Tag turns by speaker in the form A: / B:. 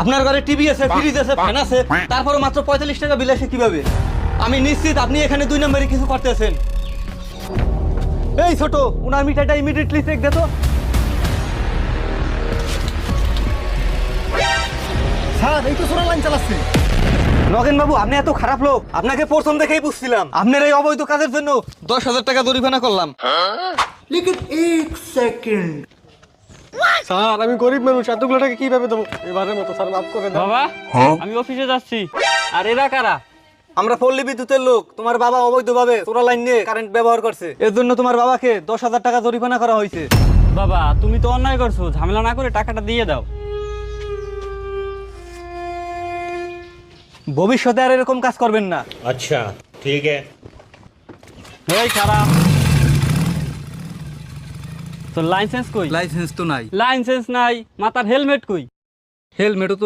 A: আপনার ঘরে টিভি আছে, ফ্রিজ আছে, ফ্যান আছে, তারপরে মাত্র 45 টাকা বিল আসে কিভাবে? আমি নিশ্চিত আপনি এখানে 2 নম্বরে কিছু করতেছেন। এই ছোট, উনার মিটারটা ইমিডিয়েটলি চেক দে তো।
B: স্যার এই তো সোনা লাইন চালাচ্ছে।
A: নগেন বাবু, আপনি এত খারাপ লোক, আপনাকে প্রথম দেখেই বুঝছিলাম। আপনার এই অবৈধ কাজের জন্য 10,000 টাকা জরিমানা করলাম।
B: লেকিন 1 সেকেন্ড।
C: স্যার আমি গরিব মানুষ, এতগুলো টাকা কিভাবে দেবো? এবারের মতো স্যার মাফ করে দেন।
D: বাবা আমি অফিসে যাচ্ছি। আর এরা কারা?
A: আমরা পল্লী বিদ্যুতের লোক। তোমার বাবা অবৈধভাবে চোরা লাইন নিয়ে কারেন্ট ব্যবহার করছে, এর জন্য তোমার বাবাকে 10,000 টাকা জরিমানা করা হয়েছে।
D: বাবা তুমি তো অন্যায় করছো, ঝামেলা না করে টাকাটা দিয়ে দাও।
A: ভবিষ্যতে আর এরকম কাজ করবেন না।
E: अच्छा ठीक है।
D: এই খারাপ, তোর লাইসেন্স কই?
A: লাইসেন্স তো নাই।
D: লাইসেন্স নাই, মাথার হেলমেট কই?
A: হেলমেটও তো